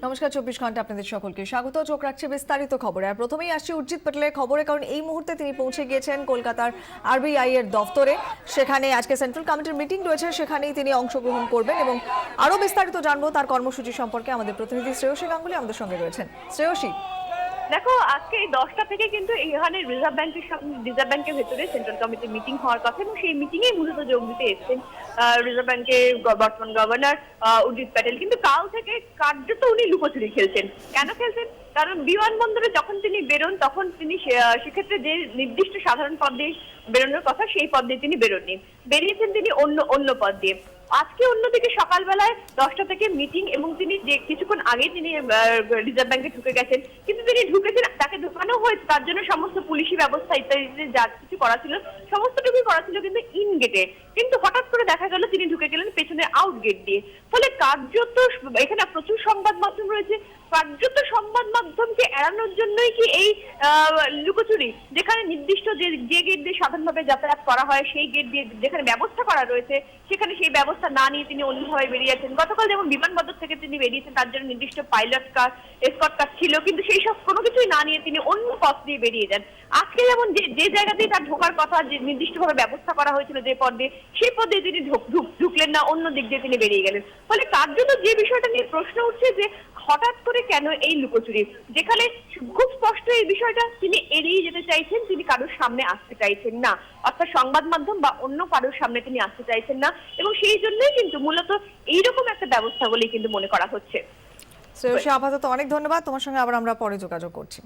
নমস্কার, 24 ঘন্টা আপনাদের সকলকে স্বাগত। চোখ রাখছে বিস্তারিত খবরে। আর প্রথমেই আসছি উর্জিত প্যাটেলের খবরে, কারণ এই মুহূর্তে তিনি পৌঁছে গিয়েছেন কলকাতার আরবিআই এর দফতরে। সেখানে আজকে সেন্ট্রাল কমিটির মিটিং রয়েছে, সেখানেই তিনি অংশগ্রহণ করবেন এবং আরো বিস্তারিত জানবো তার কর্মসূচি সম্পর্কে। আমাদের প্রতিনিধি শ্রেয়সী গাঙ্গুলি আমাদের সঙ্গে রয়েছেন। শ্রেয়সী, দেখো, আজকে এই 10টা থেকে কিন্তু এখানে রিজার্ভ ব্যাংকের ভেতরে সেন্ট্রাল কমিটির মিটিং হওয়ার কথা, এবং সেই মিটিং এ মূলত যোগ দিতে এসেছেন রিজার্ভ ব্যাংকের বর্তমান গভর্নর উর্জিত প্যাটেল। কিন্তু কাল থেকে কার্যত উনি লুকোচুরি খেলছেন। কেন খেলছেন? কারণ বিমানবন্দরে যখন তিনি বেরোন, তখন তিনি সেক্ষেত্রে যে নির্দিষ্ট সাধারণ পদ দিয়ে বেরোনোর কথা, সেই পদ দিয়ে তিনি বেরোননি, বেরিয়েছেন তিনি অন্য পদ দিয়ে। আজকে অন্যদিকে সকালবেলায় 10টা থেকে মিটিং, এবং তিনি যে কিছুক্ষণ আগে তিনি রিজার্ভ ব্যাংকে ঢুকে গেছেন। কিন্তু তিনি ঢুকেছেন, তাকে ঢুকানো হয়েছে, তার জন্য সমস্ত পুলিশি ব্যবস্থা ইত্যাদি যা কিছু করা ছিল সমস্তটুকুই করা ছিল কিন্তু ইন গেটে। কিন্তু হঠাৎ করে দেখা গেল তিনি ঢুকে গেলেন পেছনে আউট গেট দিয়ে। ফলে কার্যত এখানে প্রচুর সংবাদ মাধ্যম রয়েছে, কার্যত সংবাদ মাধ্যমকে এড়ানোর জন্যই কি এই লুকোচুরি? যেখানে নির্দিষ্ট যে গেট দিয়ে সাধারণভাবে যাতায়াত করা হয়, সেই গেট দিয়ে যেখানে ব্যবস্থা করা রয়েছে, সেখানে সেই ব্যবস্থা না নিয়ে তিনি অন্যভাবে বেরিয়েছেন। গতকাল যেমন বিমানবন্দর থেকে তিনি বেরিয়েছেন, তার জন্য নির্দিষ্ট পাইলট কার, এসকর্ট কার ছিল, কিন্তু সেই সব কোনো কিছুই না নিয়ে তিনি অন্য পথ দিয়ে বেরিয়ে যান। আজকে যেমন যে জায়গাতেই তার ঢোকার কথা, যে নির্দিষ্টভাবে ব্যবস্থা করা হয়েছিল যে পথ দিয়ে, সেই পথ দিয়ে তিনি ঢুকলেন না, অন্য দিক দিয়ে তিনি বেরিয়ে গেলেন। ফলে তার জন্য যে বিষয়টা নিয়ে প্রশ্ন উঠছে যে হঠাৎ করে কেন এই লুকোচুরি, যেখানে খুব স্পষ্ট এই বিষয়টা তিনি এড়িয়ে যেতে চাইছেন, তিনি কারোর সামনে আসতে চাইছেন না, অর্থাৎ সংবাদ মাধ্যম বা অন্য কারোর সামনে তিনি আসতে চাইছেন না, এবং সেই জন্যই কিন্তু মূলত এইরকম একটা ব্যবস্থা বলেই কিন্তু মনে করা হচ্ছে। শ্রেয়সী, আপাতত অনেক ধন্যবাদ। তোমার সঙ্গে আবার আমরা পরে যোগাযোগ করছি।